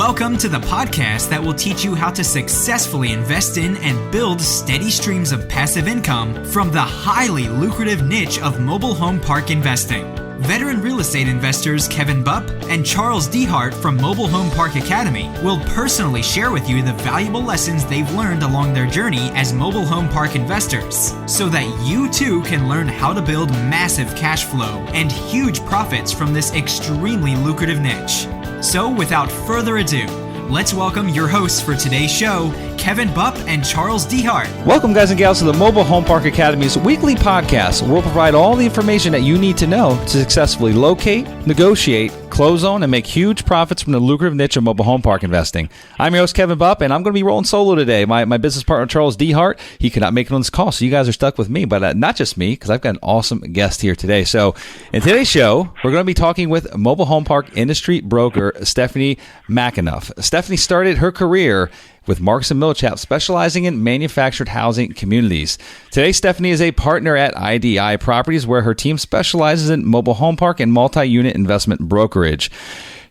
Welcome to the podcast that will teach you how to successfully invest in and build steady streams of passive income from the highly lucrative niche of mobile home park investing. Veteran real estate investors Kevin Bupp and Charles Dehart from Mobile Home Park Academy will personally share with you the valuable lessons they've learned along their journey as mobile home park investors, so that you too can learn how to build massive cash flow and huge profits from this extremely lucrative niche. So without further ado, let's welcome your hosts for today's show, Kevin Bupp and Charles Dehart. Welcome, guys and gals, to the Mobile Home Park Academy's weekly podcast, where we'll provide all the information that you need to know to successfully locate, negotiate, close on, and make huge profits from the lucrative niche of mobile home park investing. I'm your host, Kevin Bupp, and I'm going to be rolling solo today. My business partner, Charles Dehart, he could not make it on this call, so you guys are stuck with me, but not just me, because I've got an awesome guest here today. So in today's show, we're going to be talking with mobile home park industry broker Stephanie McAnuff. Stephanie started her career with Marks & Millichap, specializing in manufactured housing communities. Today, Stephanie is a partner at IDI Properties, where her team specializes in mobile home park and multi-unit investment brokerage.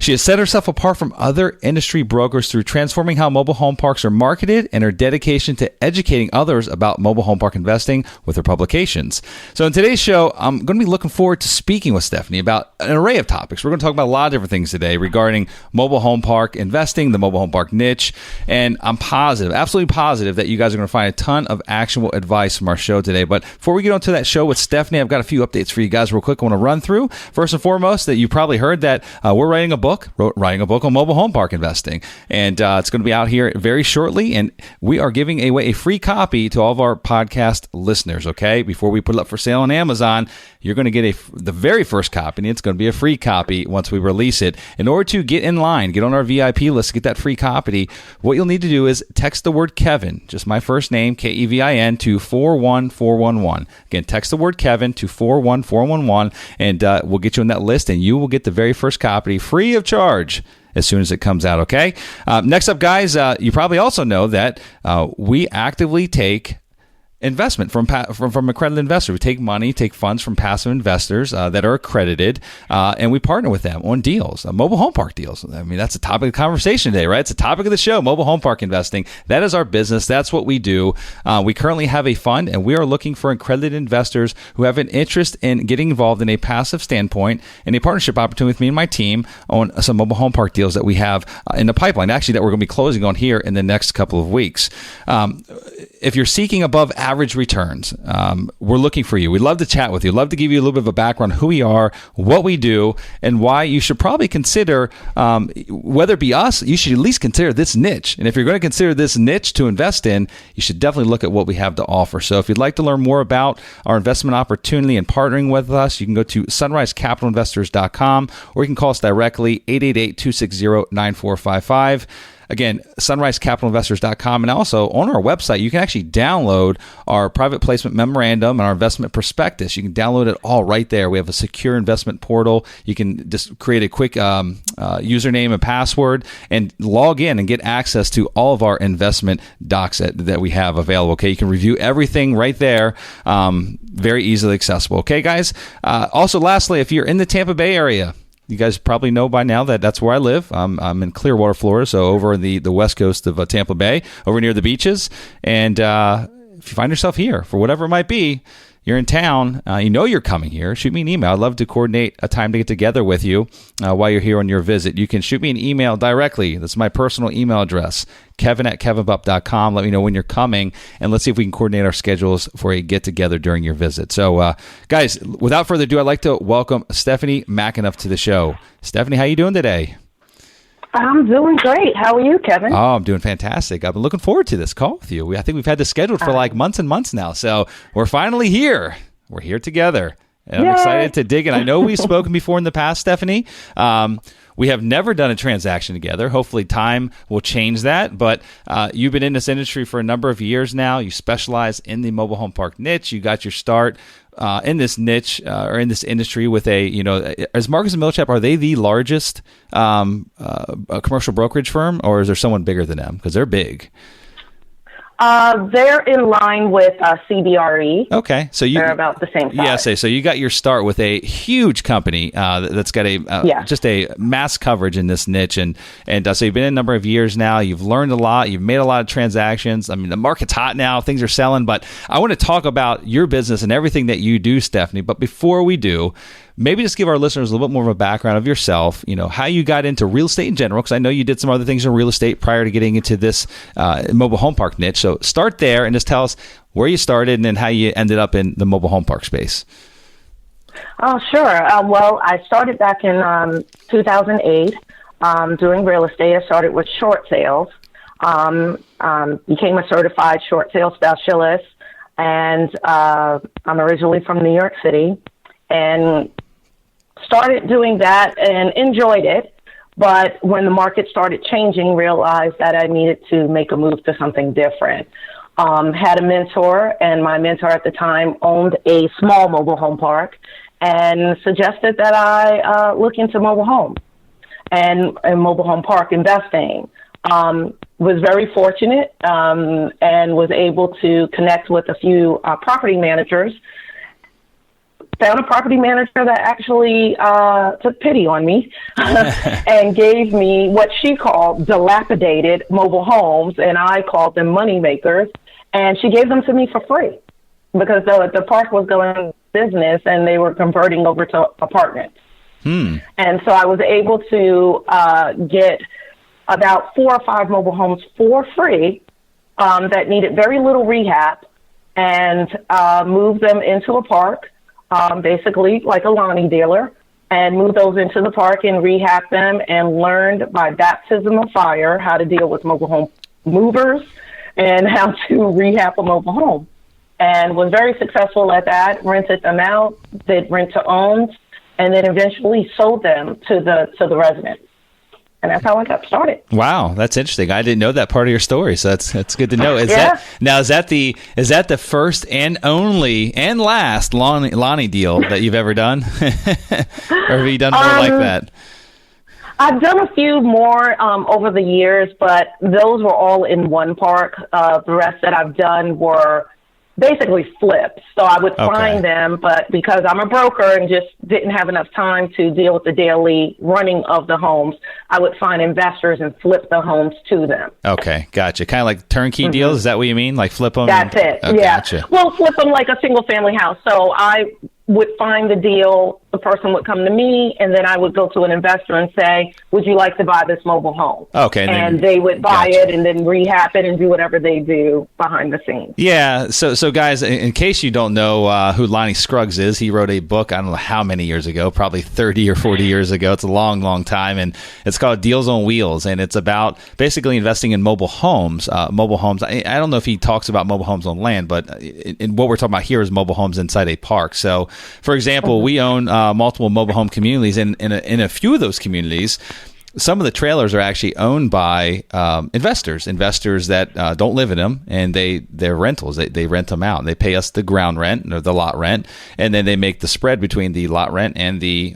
She has set herself apart from other industry brokers through transforming how mobile home parks are marketed and her dedication to educating others about mobile home park investing with her publications. So in today's show, I'm going to be looking forward to speaking with Stephanie about an array of topics. We're going to talk about a lot of different things today regarding mobile home park investing, the mobile home park niche, and I'm positive, absolutely positive, that you guys are going to find a ton of actionable advice from our show today. But before we get on to that show with Stephanie, I've got a few updates for you guys real quick I want to run through. First and foremost, that you probably heard that we're writing a book on mobile home park investing, and it's going to be out here very shortly, and we are giving away a free copy to all of our podcast listeners. Okay, before we put it up for sale on Amazon, you're going to get the very first copy, and it's going to be a free copy once we release it. In order to get in line, get on our VIP list, get that free copy, what you'll need to do is text the word Kevin, just my first name, Kevin, to 41411. Again, text the word Kevin to 41411, and we'll get you on that list, and you will get the very first copy free of charge as soon as it comes out, okay? Next up, guys, you probably also know that we actively take investment from accredited investors. We take money, take funds from passive investors that are accredited, and we partner with them on deals, mobile home park deals. I mean, that's the topic of conversation today, right? It's the topic of the show, mobile home park investing. That is our business. That's what we do. We currently have a fund, and we are looking for accredited investors who have an interest in getting involved in a passive standpoint and a partnership opportunity with me and my team on some mobile home park deals that we have in the pipeline, actually, that we're going to be closing on here in the next couple of weeks. If you're seeking above average returns, we're looking for you. We'd love to chat with you. Love to give you a little bit of a background on who we are, what we do, and why you should probably consider, whether it be us, you should at least consider this niche. And if you're going to consider this niche to invest in, you should definitely look at what we have to offer. So if you'd like to learn more about our investment opportunity and partnering with us, you can go to sunrisecapitalinvestors.com, or you can call us directly, 888-260-9455. Again, sunrisecapitalinvestors.com, and also on our website, you can actually download our private placement memorandum and our investment prospectus. You can download it all right there. We have a secure investment portal. You can just create a quick username and password and log in and get access to all of our investment docs that we have available. Okay, you can review everything right there. Very easily accessible. Okay, guys. Also, lastly, if you're in the Tampa Bay area, you guys probably know by now that that's where I live. I'm in Clearwater, Florida, so over in the west coast of Tampa Bay, over near the beaches. And if you find yourself here, for whatever it might be, you're in town, you know you're coming here, shoot me an email. I'd love to coordinate a time to get together with you while you're here on your visit. You can shoot me an email directly. That's my personal email address, kevin@kevinbupp.com. Let me know when you're coming, and let's see if we can coordinate our schedules for a get-together during your visit. So, guys, without further ado, I'd like to welcome Stephanie McAnuff to the show. Stephanie, how you doing today? I'm doing great. How are you, Kevin? Oh, I'm doing fantastic. I've been looking forward to this call with you. I think we've had this scheduled for like months and months now. So we're finally here. We're here together. And I'm excited to dig in. I know we've spoken before in the past, Stephanie. We have never done a transaction together. Hopefully time will change that. But you've been in this industry for a number of years now. You specialize in the mobile home park niche. You got your start in this niche or in this industry with as Marcus & Millichap, are they the largest commercial brokerage firm, or is there someone bigger than them? Because they're big. They're in line with CBRE. Okay, so they're about the same size. Yeah, so you got your start with a huge company that's got just a mass coverage in this niche, and so you've been in a number of years now. You've learned a lot. You've made a lot of transactions. I mean, the market's hot now. Things are selling, but I want to talk about your business and everything that you do, Stephanie. But before we do, maybe just give our listeners a little bit more of a background of yourself, how you got into real estate in general, because I know you did some other things in real estate prior to getting into this mobile home park niche. So start there and just tell us where you started and then how you ended up in the mobile home park space. Oh, sure. Well, I started back in 2008 doing real estate. I started with short sales, became a certified short sale specialist, and I'm originally from New York City, and started doing that and enjoyed it. But when the market started changing, realized that I needed to make a move to something different. Had a mentor, and my mentor at the time owned a small mobile home park and suggested that I look into mobile home and mobile home park investing. Was very fortunate and was able to connect with a few property managers. Found a property manager that actually took pity on me and gave me what she called dilapidated mobile homes, and I called them money makers. And she gave them to me for free because the park was going business and they were converting over to apartments. And so I was able to get about 4 or 5 mobile homes for free that needed very little rehab and move them into a park. Basically like a Lonnie dealer, and moved those into the park and rehab them, and learned by baptism of fire how to deal with mobile home movers and how to rehab a mobile home, and was very successful at that. Rented them out, did rent to owns, and then eventually sold them to the residents. And that's how I got started. Wow, that's interesting. I didn't know that part of your story, so that's good to know. Is that the first and only and last Lonnie deal that you've ever done, or have you done more like that? I've done a few more over the years, but those were all in one park. The rest that I've done were basically flips. So I would find them, but because I'm a broker and just didn't have enough time to deal with the daily running of the homes, I would find investors and flip the homes to them. Okay, gotcha. Kind of like turnkey deals? Is that what you mean? Like flip them? That's it, yeah. Gotcha. Well, flip them like a single family house. So I would find the deal, the person would come to me, and then I would go to an investor and say, would you like to buy this mobile home? Okay. And they would buy it and then rehab it and do whatever they do behind the scenes. Yeah. So guys, in case you don't know who Lonnie Scruggs is, he wrote a book, I don't know how many years ago, probably 30 or 40 years ago. It's a long, long time. And it's called Deals on Wheels. And it's about basically investing in mobile homes. I don't know if he talks about mobile homes on land, but what we're talking about here is mobile homes inside a park. So, for example, we own multiple mobile home communities, and in a few of those communities, some of the trailers are actually owned by investors that don't live in them, and they're rentals. They rent them out, and they pay us the ground rent or the lot rent, and then they make the spread between the lot rent and the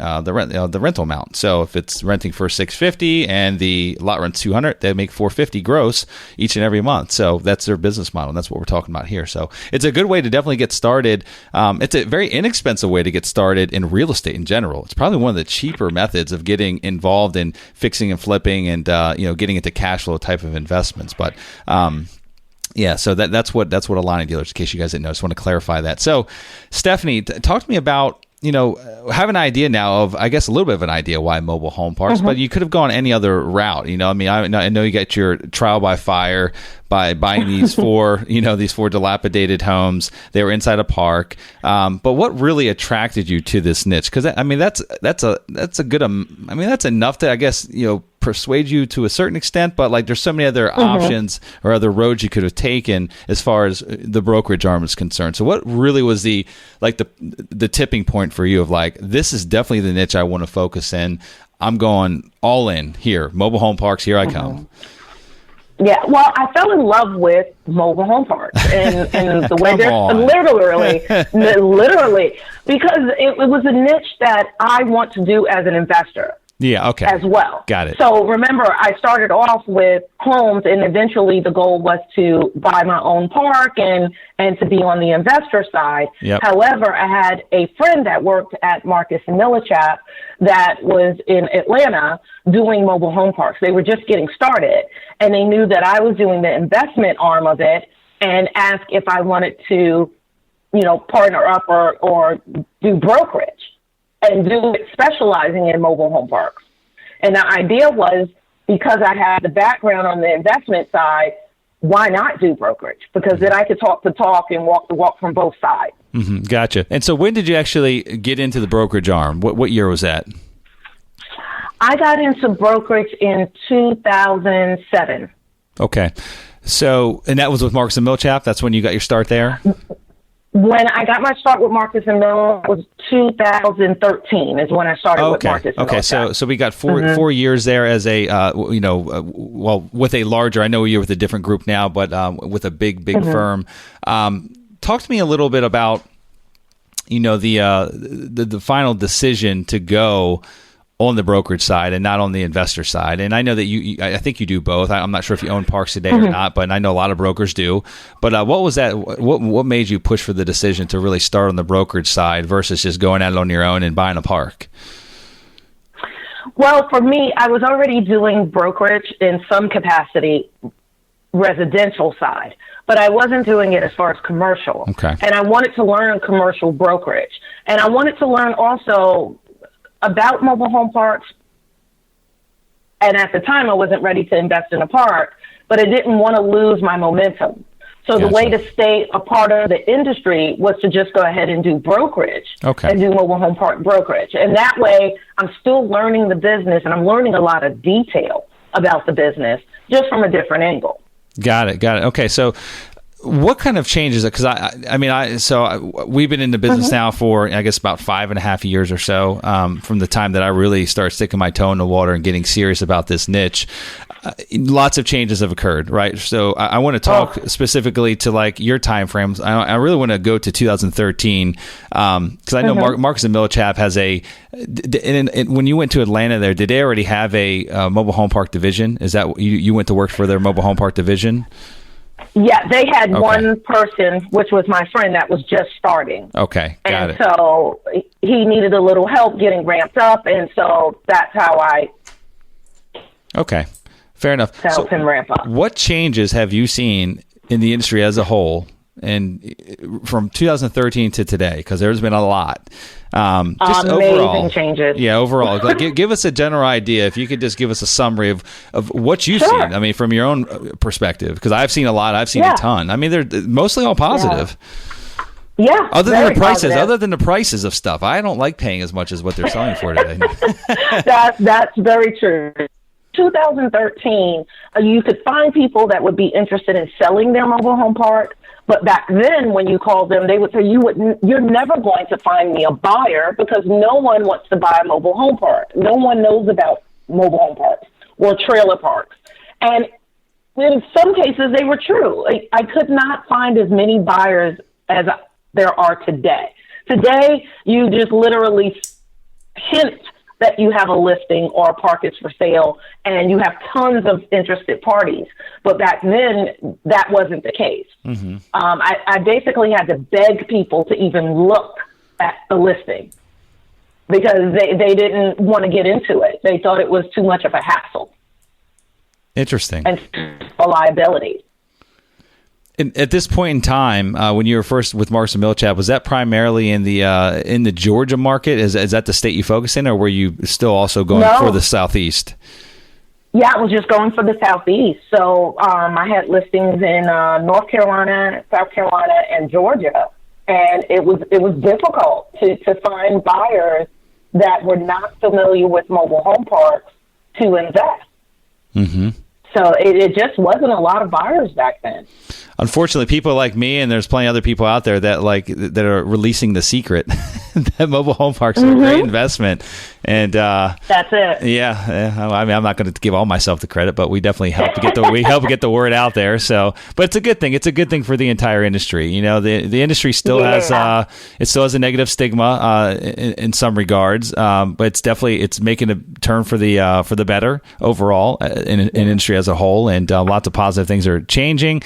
rental amount. So if it's renting for $650 and the lot rent's $200, they make $450 gross each and every month. So that's their business model, and that's what we're talking about here. So it's a good way to definitely get started. It's a very inexpensive way to get started in real estate in general. It's probably one of the cheaper methods of getting involved in fixing and flipping and getting into cash flow type of investments. But so that's what a Lonnie dealer is, in case you guys didn't know. I just want to clarify that. So Stephanie, talk to me about, have an idea now of, I guess, a little bit of an idea why mobile home parks, but you could have gone any other route. I know you got your trial by fire by buying these four dilapidated homes. They were inside a park. But what really attracted you to this niche? Because that's enough to, I guess, persuade you to a certain extent, but like there's so many other options or other roads you could have taken as far as the brokerage arm is concerned. So what really was the tipping point for you of like, this is definitely the niche I want to focus in. I'm going all in here. Mobile home parks, here I come. Yeah, well, I fell in love with mobile home parks and the way they're literally, because it was a niche that I want to do as an investor. Yeah, okay. As well. Got it. So remember, I started off with homes, and eventually the goal was to buy my own park and to be on the investor side. Yep. However, I had a friend that worked at Marcus and Millichap that was in Atlanta doing mobile home parks. They were just getting started, and they knew that I was doing the investment arm of it and asked if I wanted to, partner up or do brokerage and do it specializing in mobile home parks. And the idea was, because I had the background on the investment side, why not do brokerage? Because then I could talk the talk and walk the walk from both sides. Mm-hmm. Gotcha. And so when did you actually get into the brokerage arm? What year was that? I got into brokerage in 2007. Okay. So, and that was with Marcus and Millichap? That's when you got your start there? When I got my start with Marcus and Mill was 2013 is when I started with Marcus and Millichap. Okay, so we got 4 years there as a, with a larger, I know you're with a different group now, but with a big firm. Talk to me a little bit about, the final decision to go on the brokerage side and not on the investor side. And I know that I think you do both. I'm not sure if you own parks today or not, but I know a lot of brokers do. But what was that? What made you push for the decision to really start on the brokerage side versus just going at it on your own and buying a park? Well, for me, I was already doing brokerage in some capacity, residential side, but I wasn't doing it as far as commercial. Okay. And I wanted to learn commercial brokerage. And I wanted to learn also about mobile home parks. And at the time, I wasn't ready to invest in a park, but I didn't want to lose my momentum. So the way to stay a part of the industry was to just go ahead and do brokerage and do mobile home park brokerage. And that way, I'm still learning the business, and I'm learning a lot of detail about the business just from a different angle. Got it. Okay, so what kind of changes? Because we've been in the business now for, I guess, about 5.5 years or so, from the time that I really started sticking my toe in the water and getting serious about this niche. Lots of changes have occurred, right? So I want to talk specifically to like your time frames. I really want to go to 2013 because I know Marcus and Millichap has when you went to Atlanta there, did they already have a mobile home park division? Is that you went to work for their mobile home park division? Yeah, they had one person, which was my friend, that was just starting. Okay, got it. And so he needed a little help getting ramped up, and so that's how I fair enough. Help him ramp up. What changes have you seen in the industry as a whole, and from 2013 to today? Because there's been a lot. Just amazing overall changes. Yeah, overall. Like, give us a general idea. If you could just give us a summary of what you've seen. I mean, from your own perspective, because I've seen a lot. I've seen a ton. I mean, they're mostly all positive. Yeah. Other than the prices of stuff, I don't like paying as much as what they're selling for today. That's very true. 2013, you could find people that would be interested in selling their mobile home park. But back then, when you called them, they would say, you're never going to find me a buyer because no one wants to buy a mobile home park. No one knows about mobile home parks or trailer parks. And in some cases, they were true. I could not find as many buyers as there are today. Today, you just literally hint that you have a listing or a park is for sale, and you have tons of interested parties. But back then, that wasn't the case. I basically had to beg people to even look at the listing because they didn't want to get into it. They thought it was too much of a hassle. Interesting. And a liability. At this point in time, when you were first with Marcus and Millichap, was that primarily in the Georgia market? Is that the state you focus in, or were you still also going for the Southeast? Yeah, I was just going for the Southeast. So I had listings in North Carolina, South Carolina, and Georgia, and it was difficult to find buyers that were not familiar with mobile home parks to invest. So it just wasn't a lot of buyers back then. unfortunately, people like me, and there's plenty of other people out there that are releasing the secret that mobile home parks are a great investment. And that's it. Yeah. I mean, I'm not going to give all myself the credit, but we definitely help to get the word out there. So, but it's a good thing. It's a good thing for the entire industry. You know, the industry still has a negative stigma in some regards, but it's making a turn for the better overall in industry as a whole, and lots of positive things are changing.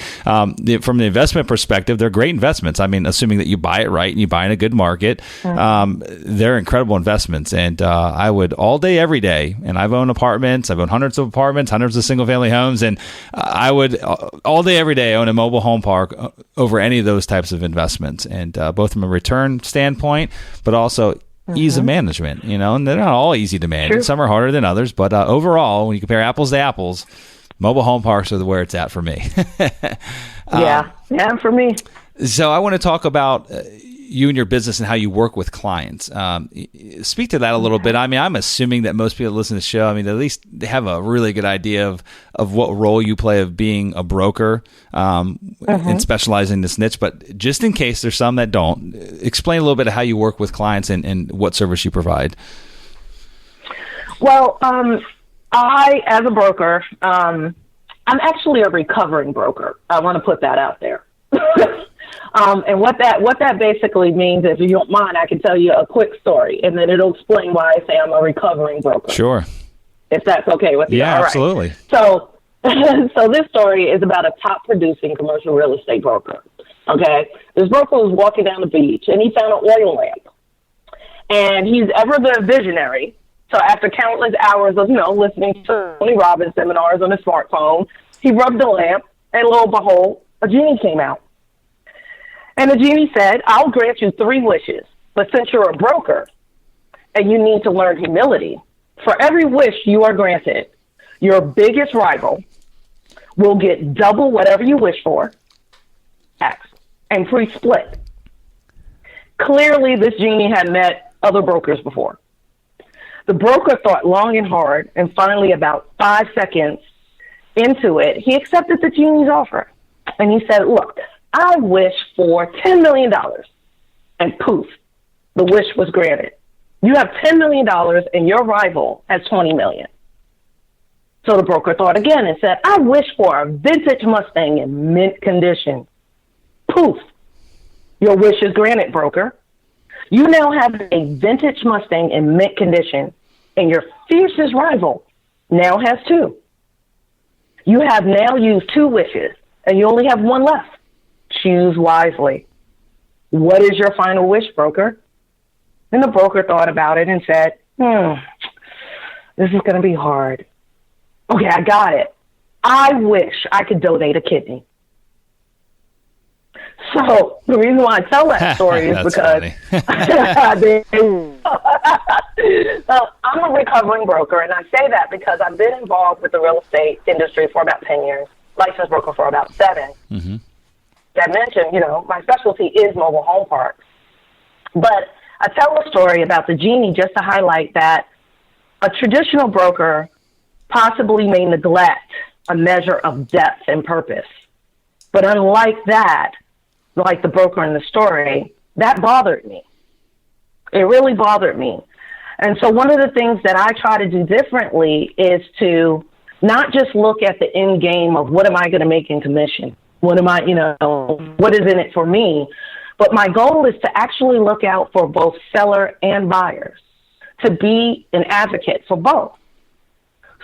From the investment perspective, they're great investments. I mean, assuming that you buy it right and you buy in a good market, they're incredible investments. And I would all day, every day, and I've owned apartments. I've owned hundreds of apartments, hundreds of single family homes, and I would all day, every day own a mobile home park over any of those types of investments. And both from a return standpoint, but also ease of management, you know, and they're not all easy to manage. True. Some are harder than others, but overall, when you compare apples to apples, mobile home parks are where it's at for me. Yeah, for me. So I want to talk about you and your business and how you work with clients. Speak to that a little bit. I mean, I'm assuming that most people that listen to the show, I mean, at least they have a really good idea of what role you play of being a broker and specializing in this niche. But just in case there's some that don't, explain a little bit of how you work with clients and what service you provide. Well, I, as a broker, I'm actually a recovering broker. I want to put that out there. And what that basically means, if you don't mind, I can tell you a quick story, and then it'll explain why I say I'm a recovering broker. Sure. If that's okay with you. Yeah, all right. Absolutely. So this story is about a top producing commercial real estate broker. Okay. This broker was walking down the beach, and he found an oil lamp. And he's ever the visionary. So after countless hours of, listening to Tony Robbins seminars on his smartphone, he rubbed the lamp, and lo and behold, a genie came out. And the genie said, I'll grant you 3 wishes, but since you're a broker and you need to learn humility, for every wish you are granted, your biggest rival will get double whatever you wish for, X, and free split. Clearly, this genie had met other brokers before. The broker thought long and hard, and finally, about 5 seconds into it, he accepted the genie's offer. And he said, look, I wish for $10 million. And poof, the wish was granted. You have $10 million and your rival has $20 million. So the broker thought again and said, I wish for a vintage Mustang in mint condition. Poof, your wish is granted, broker. You now have a vintage Mustang in mint condition, and your fiercest rival now has 2. You have now used 2 wishes, and you only have 1 left. Choose wisely. What is your final wish, broker? And the broker thought about it and said, this is going to be hard. Okay, I got it. I wish I could donate a kidney. So the reason why I tell that story is because I'm a recovering broker, and I say that because I've been involved with the real estate industry for about 10 years, licensed broker for about 7. Mm-hmm. I mentioned, my specialty is mobile home parks. But I tell a story about the genie just to highlight that a traditional broker possibly may neglect a measure of depth and purpose. But unlike that, like the broker in the story, that bothered me. It really bothered me. And so one of the things that I try to do differently is to not just look at the end game of what am I going to make in commission? What am I, what is in it for me? But my goal is to actually look out for both seller and buyers, to be an advocate for both,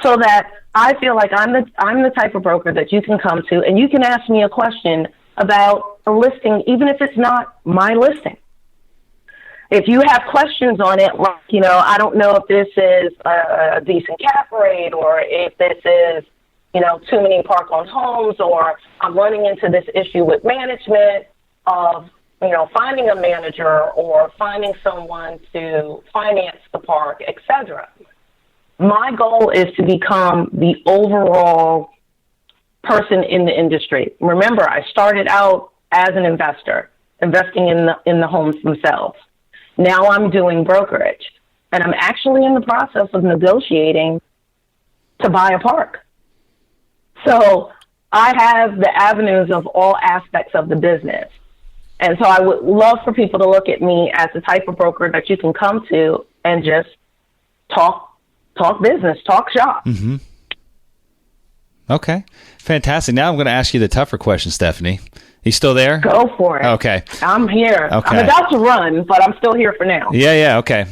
so that I feel like I'm the type of broker that you can come to and you can ask me a question about a listing, even if it's not my listing. If you have questions on it, like, I don't know if this is a decent cap rate, or if this is, too many park-owned homes, or I'm running into this issue with management of, finding a manager or finding someone to finance the park, etc. My goal is to become the overall person in the industry. Remember, I started out as an investor, investing in the homes themselves. Now I'm doing brokerage, and I'm actually in the process of negotiating to buy a park. So I have the avenues of all aspects of the business. And so I would love for people to look at me as the type of broker that you can come to and just talk business, talk shop. Mm-hmm. Okay, fantastic. Now I'm going to ask you the tougher question, Stephanie. You still there? Go for it. Okay. I'm here. Okay. I'm about to run, but I'm still here for now. Yeah, okay.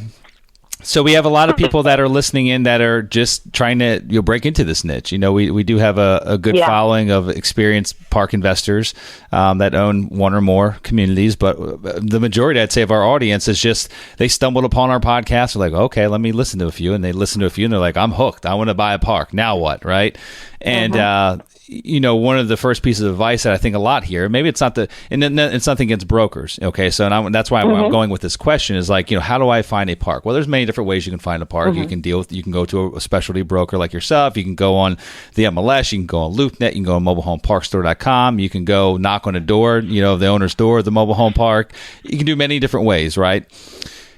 So we have a lot of people that are listening in that are just trying to break into this niche. We do have a good following of experienced park investors that own one or more communities, but the majority, I'd say, of our audience is just they stumbled upon our podcast. They're like, okay, let me listen to a few, and they listen to a few, and they're like, I'm hooked. I want to buy a park. Now what, right? And one of the first pieces of advice that I think a lot here, maybe it's not it's nothing against brokers. Okay. So that's why I'm going with this question is like, how do I find a park? Well, there's many different ways you can find a park. You can go to a specialty broker like yourself. You can go on the MLS, you can go on LoopNet, you can go on mobilehomeparkstore.com. You can go knock on a door, the owner's door of the mobile home park. You can do many different ways. Right.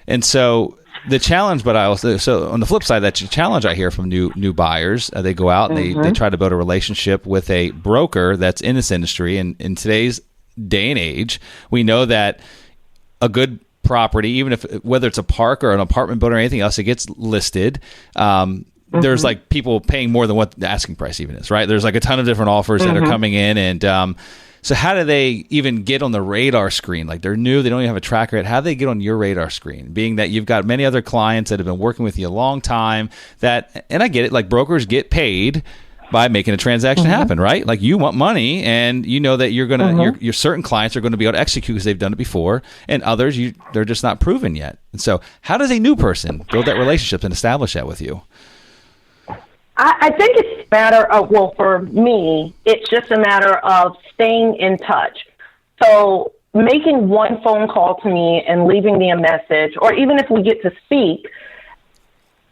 And so the challenge, but so on the flip side, that's a challenge I hear from new buyers. They go out and they try to build a relationship with a broker that's in this industry. And in today's day and age, we know that a good property, even whether it's a park or an apartment building or anything else, it gets listed. There's like people paying more than what the asking price even is, right? There's like a ton of different offers that are coming in, and so how do they even get on the radar screen? Like they're new, they don't even have a tracker yet. How do they get on your radar screen? Being that you've got many other clients that have been working with you a long time and I get it, like brokers get paid by making a transaction happen, right? Like you want money and you know that you're going to, your certain clients are going to be able to execute because they've done it before, and others, they're just not proven yet. And so how does a new person build that relationship and establish that with you? I think it's a matter of, well, for me, it's just a matter of staying in touch. So making one phone call to me and leaving me a message, or even if we get to speak,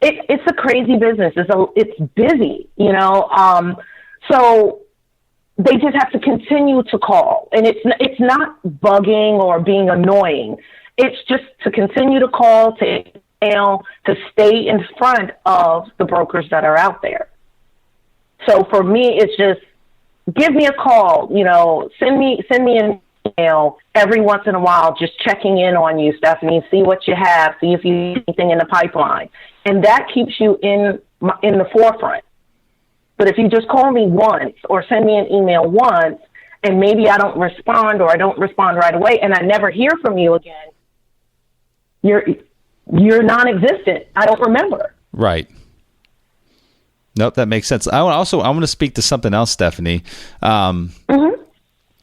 it's a crazy business. It's busy, so they just have to continue to call. And it's not bugging or being annoying. It's just to continue to call, to to stay in front of the brokers that are out there. So for me, it's just give me a call, send me an email every once in a while, just checking in on you, Stephanie, see what you have, see if you need anything in the pipeline. And that keeps you in the forefront. But if you just call me once or send me an email once, and maybe I don't respond or I don't respond right away and I never hear from you again, you're non-existent. I don't remember. Right. Nope, that makes sense. I want to speak to something else, Stephanie. And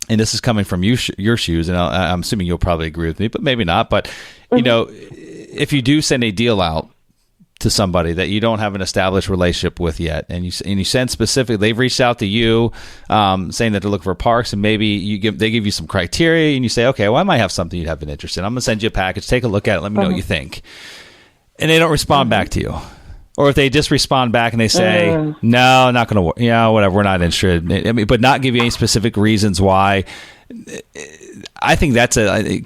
this is coming from your shoes, and I'm assuming you'll probably agree with me, but maybe not. But, if you do send a deal out to somebody that you don't have an established relationship with yet, and you send specifically, they've reached out to you saying that they're looking for parks, and maybe they give you some criteria, and you say, okay, well, I might have something you'd have an interest in. I'm going to send you a package. Take a look at it. Let me know what you think. And they don't respond back to you. Or if they just respond back and they say, no, not going to work. Whatever, we're not interested. But not give you any specific reasons why. I think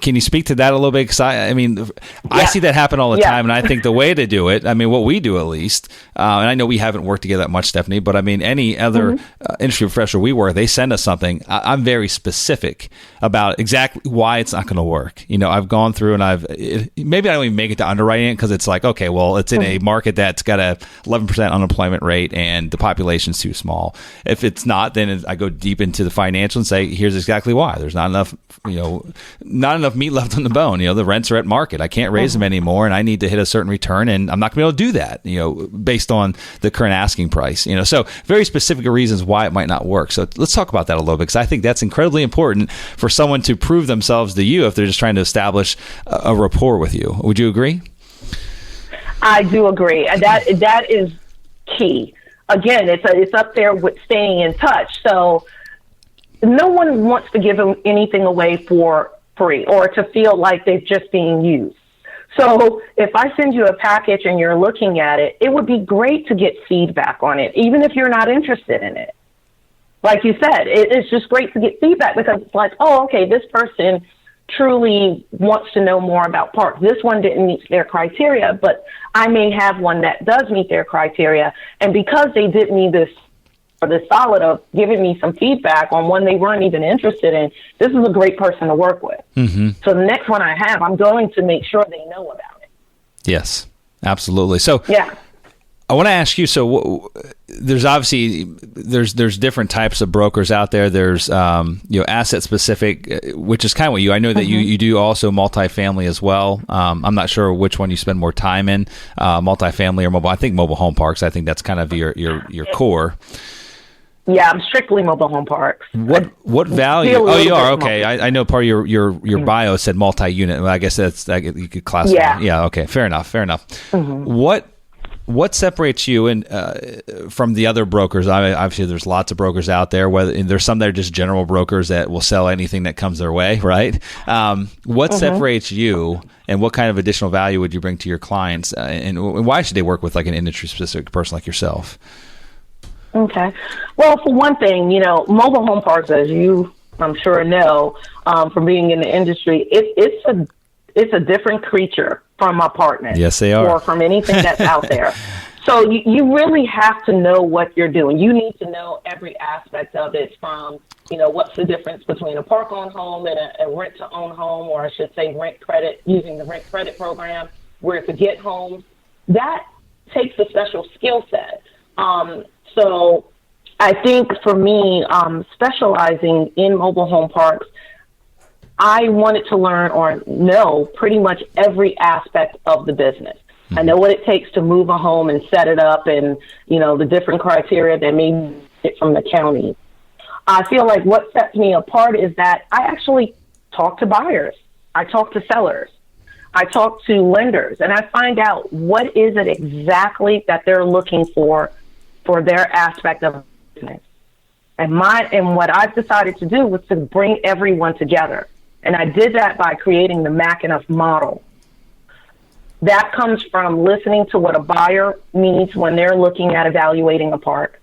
can you speak to that a little bit? Because I see that happen all the time, and I think the way to do it, what we do at least, and I know we haven't worked together that much, Stephanie, but any other industry professional we work, they send us something. I'm very specific about exactly why it's not going to work. I've gone through and maybe I don't even make it to underwriting it because it's like, okay, well, it's in a market that's got a 11% unemployment rate and the population's too small. If it's not, then I go deep into the financial and say, here's exactly why. There's not enough, not enough meat left on the bone. The rents are at market. I can't raise them anymore, and I need to hit a certain return, and I'm not going to be able to do that, based on the current asking price. So very specific reasons why it might not work. So let's talk about that a little bit, because I think that's incredibly important for someone to prove themselves to you if they're just trying to establish a rapport with you. Would you agree? I do agree. That is key. Again, it's up there with staying in touch. So no one wants to give them anything away for free or to feel like they're just being used. So if I send you a package and you're looking at it, it would be great to get feedback on it, even if you're not interested in it. Like you said, it's just great to get feedback because it's like, oh, okay, this person truly wants to know more about parks. This one didn't meet their criteria, but I may have one that does meet their criteria. And because they did me this the solid of giving me some feedback on one they weren't even interested in. This is a great person to work with. Mm-hmm. So the next one I have, I'm going to make sure they know about it. Yes, absolutely. So yeah. I want to ask you, so there's obviously, there's different types of brokers out there. There's, asset specific, which is kind of what I know that you do also multifamily as well. I'm not sure which one you spend more time in, multifamily or mobile. I think mobile home parks. I think that's kind of your core. Yeah, I'm strictly mobile home parks. What value? Oh, you are? Okay. I know part of your bio said multi-unit. Well, I guess you could classify. Yeah. Yeah. Okay. Fair enough. Mm-hmm. What separates you from the other brokers? Obviously, there's lots of brokers out there. There's some that are just general brokers that will sell anything that comes their way, right? What separates you, and what kind of additional value would you bring to your clients? And why should they work with like an industry-specific person like yourself? Okay. Well, for one thing, mobile home parks, as you, I'm sure, know from being in the industry, it's a different creature from apartments. Yes, they are. Or from anything that's out there. So you really have to know what you're doing. You need to know every aspect of it, from, what's the difference between a park-owned home and a rent-to-own home, or I should say rent credit, using the rent credit program, where to get homes. That takes a special skill set. So I think for me, specializing in mobile home parks, I wanted to learn or know pretty much every aspect of the business. I know what it takes to move a home and set it up, and, the different criteria that may get from the county. I feel like what sets me apart is that I actually talk to buyers. I talk to sellers. I talk to lenders, and I find out what is it exactly that they're looking for their aspect of business. And what I've decided to do was to bring everyone together. And I did that by creating the McAnuff model. That comes from listening to what a buyer needs when they're looking at evaluating a park.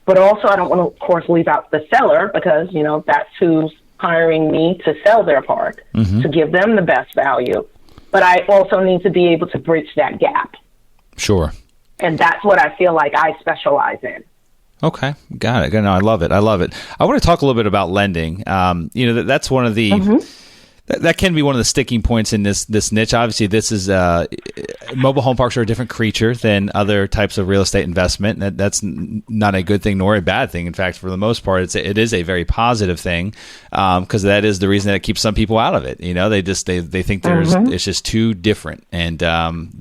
But also, I don't want to, of course, leave out the seller, because, that's who's hiring me to sell their park, to give them the best value. But I also need to be able to bridge that gap. Sure. And that's what I feel like I specialize in. Okay, got it. No, I love it. I want to talk a little bit about lending. That's one of the that can be one of the sticking points in this niche. Obviously, this is mobile home parks are a different creature than other types of real estate investment. That's not a good thing nor a bad thing. In fact, for the most part, it is a very positive thing, because that is the reason that it keeps some people out of it. They think it's just too different, and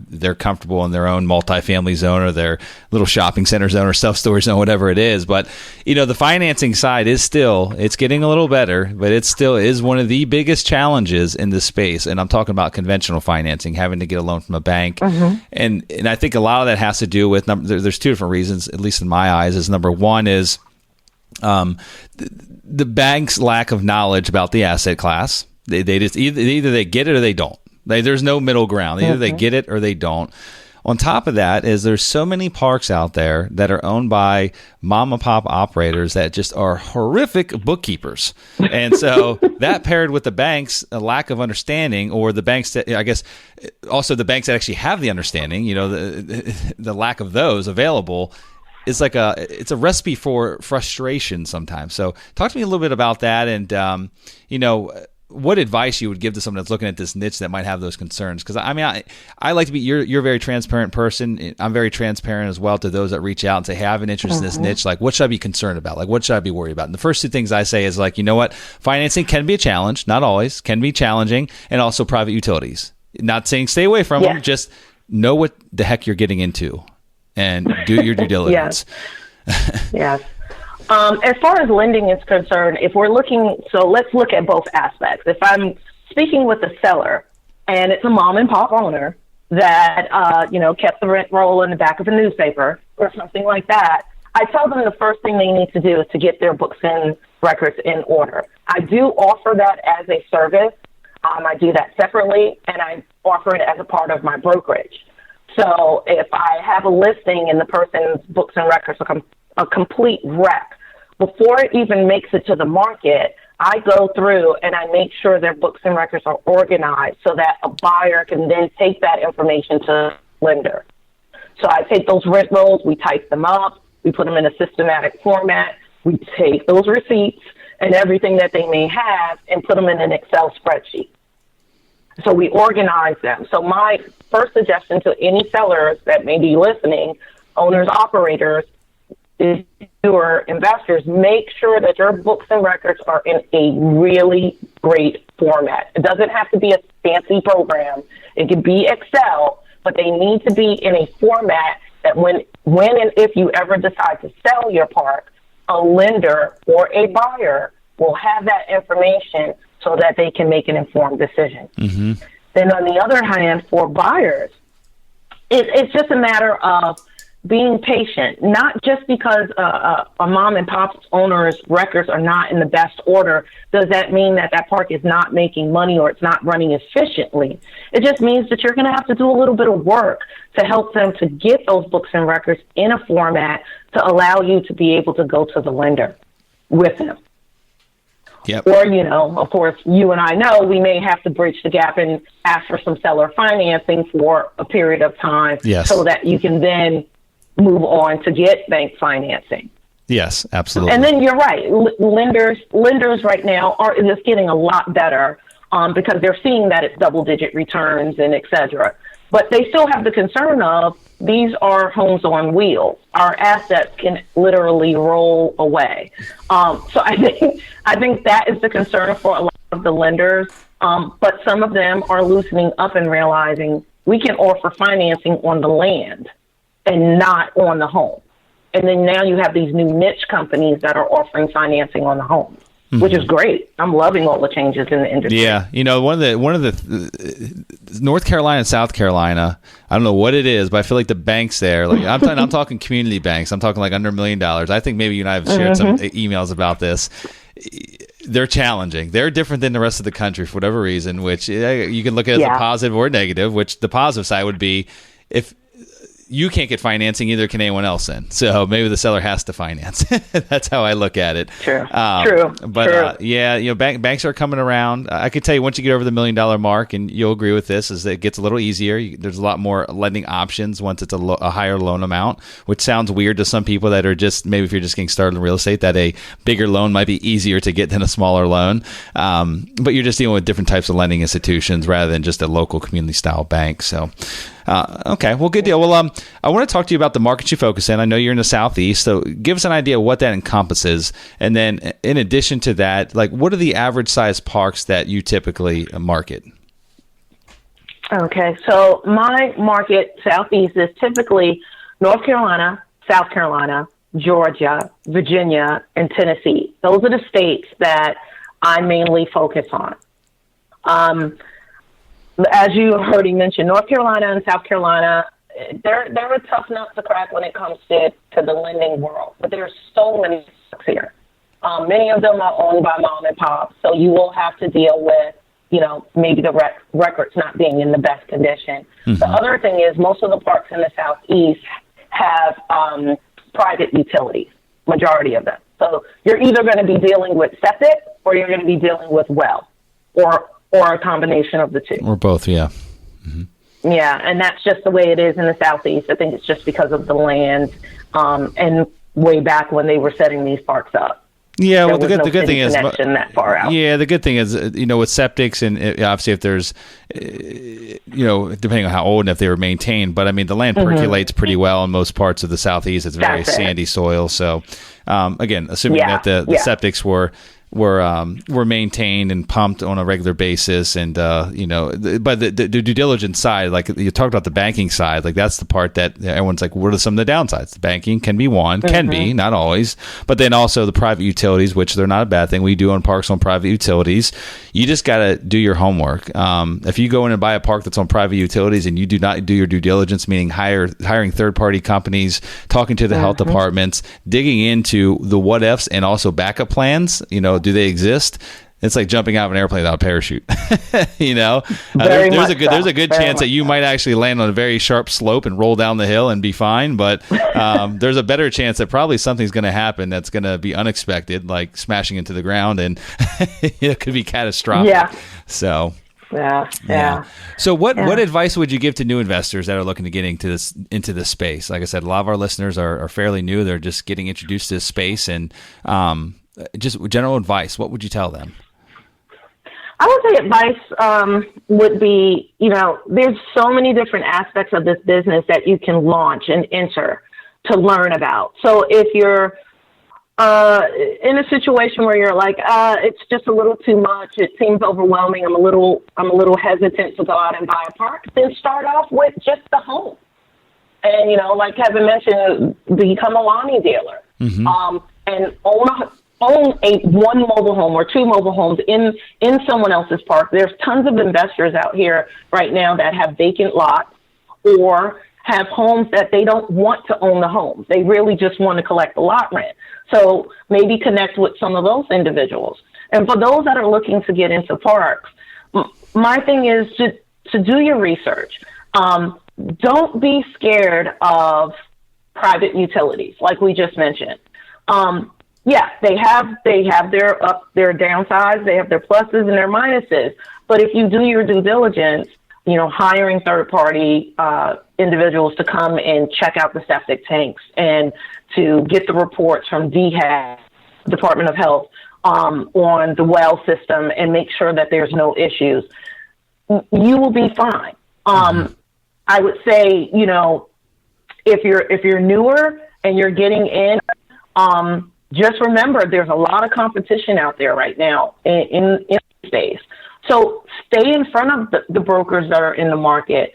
they're comfortable in their own multifamily zone or their little shopping center zone or self-storage zone, whatever it is. But the financing side is it's getting a little better, but it still is one of the biggest challenges in this space. And I'm talking about conventional financing, having to get a loan from a bank. And I think a lot of that has to do with, there's two different reasons, at least in my eyes. Is number one is the bank's lack of knowledge about the asset class. They just either they get it or they don't. There's no middle ground. Either they get it or they don't. On top of that is there's so many parks out there that are owned by mom and pop operators that just are horrific bookkeepers. And so that paired with the banks, a lack of understanding, or the banks that, I guess, also the banks that actually have the understanding, the lack of those available, is it's a recipe for frustration sometimes. So talk to me a little bit about that, and, what advice you would give to someone that's looking at this niche that might have those concerns? Because I like to be, you're a very transparent person. I'm very transparent as well to those that reach out and say, hey, I have an interest in this niche. Like, what should I be concerned about? Like, what should I be worried about? And the first two things I say is what? Financing can be a challenge, not always, can be challenging, and also private utilities. Not saying stay away from them, just know what the heck you're getting into and do your due diligence. Yes. As far as lending is concerned, if we're let's look at both aspects. If I'm speaking with a seller and it's a mom and pop owner that, kept the rent roll in the back of a newspaper or something like that, I tell them the first thing they need to do is to get their books and records in order. I do offer that as a service. I do that separately, and I offer it as a part of my brokerage. So if I have a listing and the person's books and records are a complete wreck, before it even makes it to the market, I go through and I make sure their books and records are organized so that a buyer can then take that information to the lender. So I take those rent rolls, we type them up, We put them in a systematic format. We take those receipts and everything that they may have and put them in an Excel spreadsheet. So we organize them. So my first suggestion to any sellers that may be listening, owners, operators, is your investors, make sure that your books and records are in a really great format. It doesn't have to be a fancy program. It can be Excel, but they need to be in a format that when and if you ever decide to sell your park, a lender or a buyer will have that information so that they can make an informed decision. Mm-hmm. Then on the other hand, for buyers, it's just a matter of being patient, not just because a mom and pop's owner's records are not in the best order. Does that mean that that park is not making money or it's not running efficiently? It just means that you're going to have to do a little bit of work to help them to get those books and records in a format to allow you to be able to go to the lender with them. Yep. Or, of course, you and I know we may have to bridge the gap and ask for some seller financing for a period of time so that you can then move on to get bank financing. Yes, absolutely. And then you're right. Lenders right now are just getting a lot better because they're seeing that it's double-digit returns and et cetera. But they still have the concern of these are homes on wheels. Our assets can literally roll away. So I think that is the concern for a lot of the lenders. But some of them are loosening up and realizing we can offer financing on the land and not on the home. And then now you have these new niche companies that are offering financing on the home, which is great. I'm loving all the changes in the industry. Yeah, one of the North Carolina and South Carolina, I don't know what it is, but I feel like the banks there, like I'm talking community banks. I'm talking like under $1 million. I think maybe you and I have shared some emails about this. They're challenging. They're different than the rest of the country for whatever reason, which you can look at as a positive or negative, which the positive side would be if you can't get financing, either can anyone else in. So maybe the seller has to finance. That's how I look at it. True. But banks are coming around. I could tell you once you get over the $1 million mark, and you'll agree with this, is that it gets a little easier. There's a lot more lending options once it's a higher loan amount, which sounds weird to some people that are just, maybe if you're just getting started in real estate, that a bigger loan might be easier to get than a smaller loan. But you're just dealing with different types of lending institutions rather than just a local community style bank. So, okay, well, good deal. Well, I want to talk to you about the markets you focus in. I know you're in the Southeast, so give us an idea of what that encompasses. And then in addition to that, like, what are the average size parks that you typically market? Okay, so my market, Southeast, is typically North Carolina, South Carolina, Georgia, Virginia, and Tennessee. Those are the states that I mainly focus on. As you heard me mention, North Carolina and South Carolina, they're a tough nut to crack when it comes to the lending world. But there's so many parks here. Many of them are owned by mom and pop, so you will have to deal with, maybe the records not being in the best condition. Mm-hmm. The other thing is most of the parks in the Southeast have private utilities, majority of them. So you're either going to be dealing with septic or you're going to be dealing with well or a combination of the two. Or both, yeah. Mm-hmm. Yeah, and that's just the way it is in the Southeast. I think it's just because of the land and way back when they were setting these parks up. Yeah, well, the good thing is that far out. Yeah, the good thing is, with septics and obviously if there's, depending on how old and if they were maintained, but I mean the land percolates pretty well in most parts of the Southeast. It's very sandy soil. So, again, assuming that the septics were maintained and pumped on a regular basis, and but the due diligence side, like you talked about the banking side, like that's the part that everyone's like, what are some of the downsides? The banking can be one, can be, not always, but then also the private utilities, which they're not a bad thing. We do own parks on private utilities. You just got to do your homework. If you go in and buy a park that's on private utilities and you do not do your due diligence, meaning hiring third-party companies, talking to the health departments, digging into the what ifs and also backup plans, do they exist? It's like jumping out of an airplane without a parachute. There's a good chance that you might actually land on a very sharp slope and roll down the hill and be fine, but there's a better chance that probably something's going to happen that's going to be unexpected, like smashing into the ground, and it could be catastrophic. Yeah. So Yeah. So what advice would you give to new investors that are looking to get into this space? Like I said, a lot of our listeners are fairly new. They're just getting introduced to this space, and just general advice. What would you tell them? I would say advice would be, there's so many different aspects of this business that you can launch and enter to learn about. So if you're in a situation where you're like, it's just a little too much, it seems overwhelming, I'm a little hesitant to go out and buy a park, then start off with just the home. And, like Kevin mentioned, become a Lonnie dealer, and own one mobile home or two mobile homes in someone else's park. There's tons of investors out here right now that have vacant lots or have homes that they don't want to own the homes. They really just want to collect the lot rent. So maybe connect with some of those individuals. And for those that are looking to get into parks, my thing is to do your research. Don't be scared of private utilities, like we just mentioned. Yeah, they have their downsides, they have their pluses and their minuses. But if you do your due diligence, hiring third-party individuals to come and check out the septic tanks and to get the reports from DHEC, Department of Health, on the well system and make sure that there's no issues, you will be fine. I would say, if you're newer and you're getting in, just remember there's a lot of competition out there right now in the space. So stay in front of the brokers that are in the market.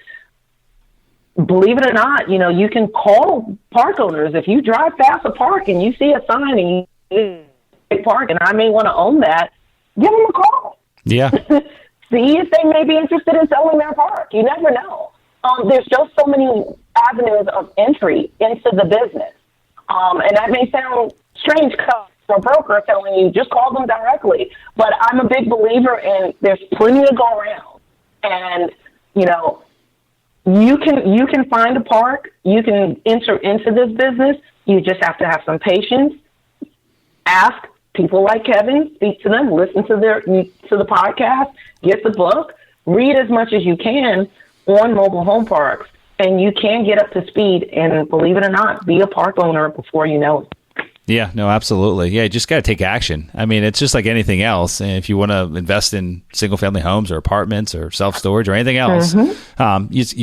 Believe it or not, you can call park owners. If you drive past a park and you see a sign and you park and I may want to own that, give them a call. Yeah. See if they may be interested in selling their park. You never know. There's just so many avenues of entry into the business. And that may sound strange for a broker telling you just call them directly, but I'm a big believer in there's plenty to go around, and you can find a park, you can enter into this business. You just have to have some patience. Ask people like Kevin, speak to them, listen to the podcast, get the book, read as much as you can on mobile home parks, and you can get up to speed and, believe it or not, be a park owner before you know it. Yeah, no, absolutely. Yeah, you just got to take action. I mean, it's just like anything else. And if you want to invest in single-family homes or apartments or self-storage or anything else, you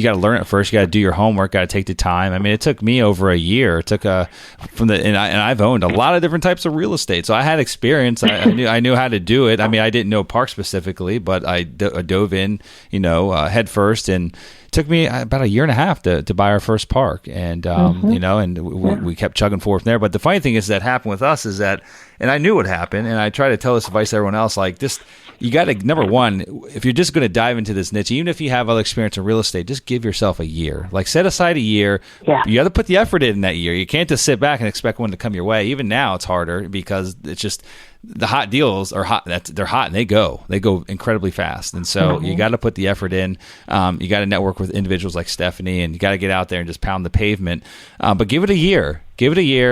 got to learn it first. You got to do your homework. Got to take the time. I mean, it took me over a year. It took and I've owned a lot of different types of real estate, so I had experience. I knew how to do it. I mean, I didn't know parks specifically, but I dove in, head first, and took me about a year and a half to buy our first park, and we kept chugging forward from there. But the funny thing is that happened with us is that, and I knew what happened, and I try to tell this advice to everyone else, like this, you got to, number one, if you're just going to dive into this niche, even if you have other experience in real estate, just give yourself a year. Like, set aside a year. Yeah. You got to put the effort in that year. You can't just sit back and expect one to come your way. Even now it's harder because it's just, the hot deals are hot. They're hot and they go incredibly fast. And so you got to put the effort in. You got to network with individuals like Stephanie, and you got to get out there and just pound the pavement. But give it a year.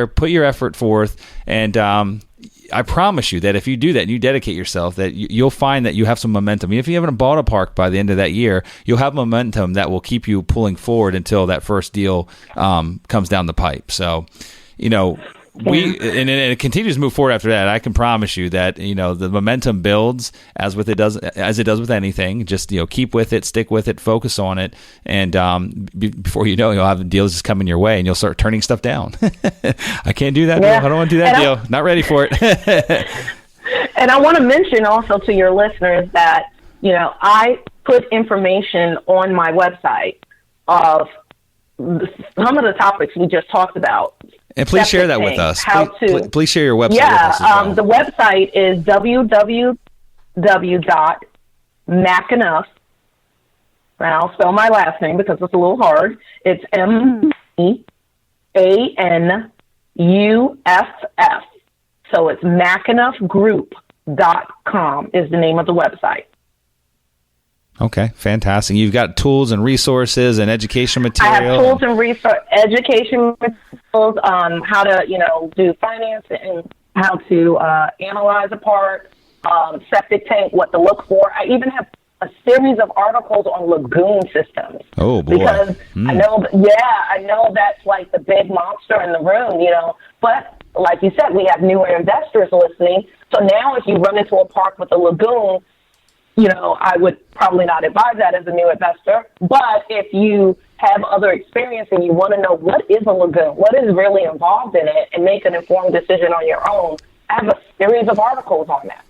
Put your effort forth, and I promise you that if you do that and you dedicate yourself, that you'll find that you have some momentum. Even if you haven't bought a park by the end of that year, you'll have momentum that will keep you pulling forward until that first deal comes down the pipe. So, and it continues to move forward after that. I can promise you that the momentum builds as it does with anything. Just keep with it, stick with it, focus on it, and before you know, you'll have deals just coming your way, and you'll start turning stuff down. I can't do that deal. I don't want to do that deal. Not ready for it. And I want to mention also to your listeners that I put information on my website of some of the topics we just talked about. And please share that with us. Please share your website with us as well. The website is www.McAnuff. And I'll spell my last name because it's a little hard. It's McAnuff. So it's McAnuffGroup.com is the name of the website. Okay, fantastic. You've got tools and resources and education material. I have tools and education materials on how to, do finance and how to analyze a park, septic tank, what to look for. I even have a series of articles on lagoon systems. Oh, boy. Because I know that's like the big monster in the room, But like you said, we have newer investors listening. So now if you run into a park with a lagoon, I would probably not advise that as a new investor. But if you have other experience and you want to know what is a lagoon, what is really involved in it, and make an informed decision on your own, I have a series of articles on that.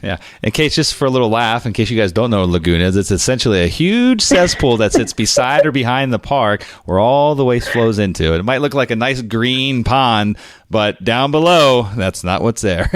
Yeah. In case, just for a little laugh, in case you guys don't know what a lagoon is, it's essentially a huge cesspool that sits beside or behind the park where all the waste flows into it. It might look like a nice green pond, but down below, that's not what's there.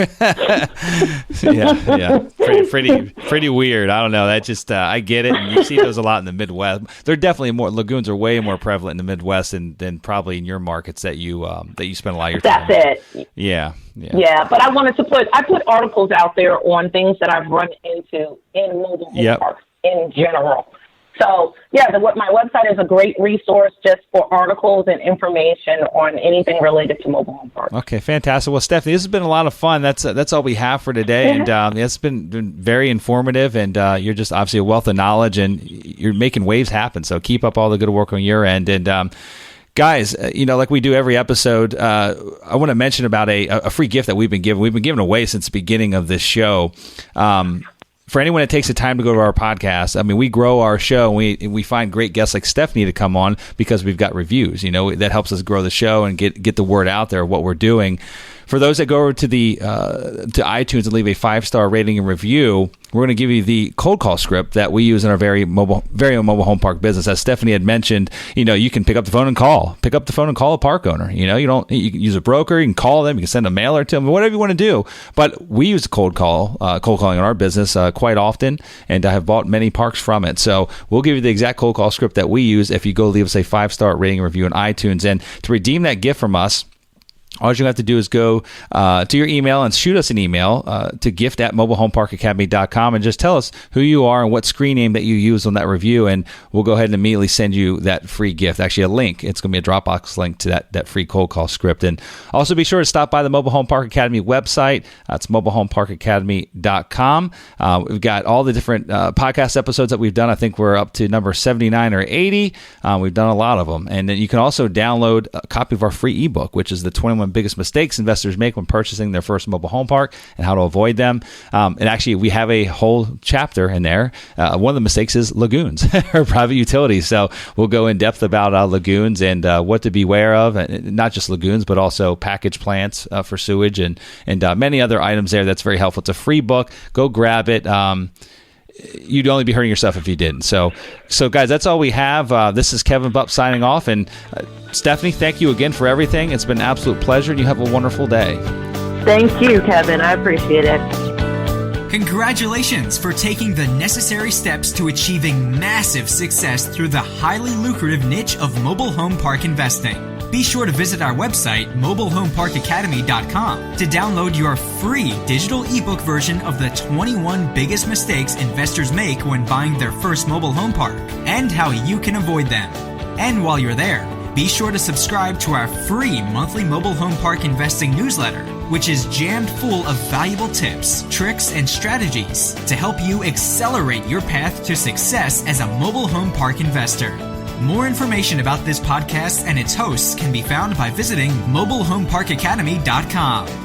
Yeah. Pretty weird. I don't know. That just, I get it. And you see those a lot in the Midwest. They're definitely lagoons are way more prevalent in the Midwest than probably in your markets that you spend a lot of your time. That's it. Yeah. Yeah, but I wanted to put articles out there on things that I've run into in mobile home parks in general. So, my website is a great resource just for articles and information on anything related to mobile home parks. Okay, fantastic. Well, Stephanie, this has been a lot of fun. That's all we have for today, and it's been very informative, and you're just obviously a wealth of knowledge, and you're making waves happen. So keep up all the good work on your end, and guys, like we do every episode, I want to mention about a free gift that we've been giving. We've been giving away since the beginning of this show. For anyone that takes the time to go to our podcast, we grow our show and we find great guests like Stephanie to come on because we've got reviews. That helps us grow the show and get the word out there of what we're doing. For those that go over to to iTunes and leave a 5-star rating and review, we're going to give you the cold call script that we use in our very own mobile home park business. As Stephanie had mentioned, you can pick up the phone and call a park owner. You can use a broker, you can call them, you can send a mailer to them, whatever you want to do. But we use cold calling in our business quite often, and I have bought many parks from it. So we'll give you the exact cold call script that we use if you go leave us a 5-star rating and review on iTunes. And to redeem that gift from us, all you have to do is go to your email and shoot us an email to gift@mobilehomeparkacademy.com and just tell us who you are and what screen name that you use on that review, and we'll go ahead and immediately send you that free gift. Actually, a link. It's going to be a Dropbox link to that free cold call script. And also be sure to stop by the Mobile Home Park Academy website. It's mobilehomeparkacademy.com. We've got all the different podcast episodes that we've done. I think we're up to number 79 or 80. We've done a lot of them. And then you can also download a copy of our free ebook, which is the 21 biggest mistakes investors make when purchasing their first mobile home park and how to avoid them. And actually, we have a whole chapter in there. One of the mistakes is lagoons or private utilities. So we'll go in depth about lagoons and what to beware of, and not just lagoons, but also package plants for sewage and many other items there. That's very helpful. It's a free book. Go grab it. You'd only be hurting yourself if you didn't. So guys, that's all we have. This is Kevin Bupp signing off. And Stephanie, thank you again for everything. It's been an absolute pleasure, and you have a wonderful day. Thank you, Kevin. I appreciate it. Congratulations for taking the necessary steps to achieving massive success through the highly lucrative niche of mobile home park investing. Be sure to visit our website, mobilehomeparkacademy.com, to download your free digital ebook version of the 21 biggest mistakes investors make when buying their first mobile home park and how you can avoid them. And while you're there, be sure to subscribe to our free monthly mobile home park investing newsletter, which is jammed full of valuable tips, tricks, and strategies to help you accelerate your path to success as a mobile home park investor. More information about this podcast and its hosts can be found by visiting mobilehomeparkacademy.com.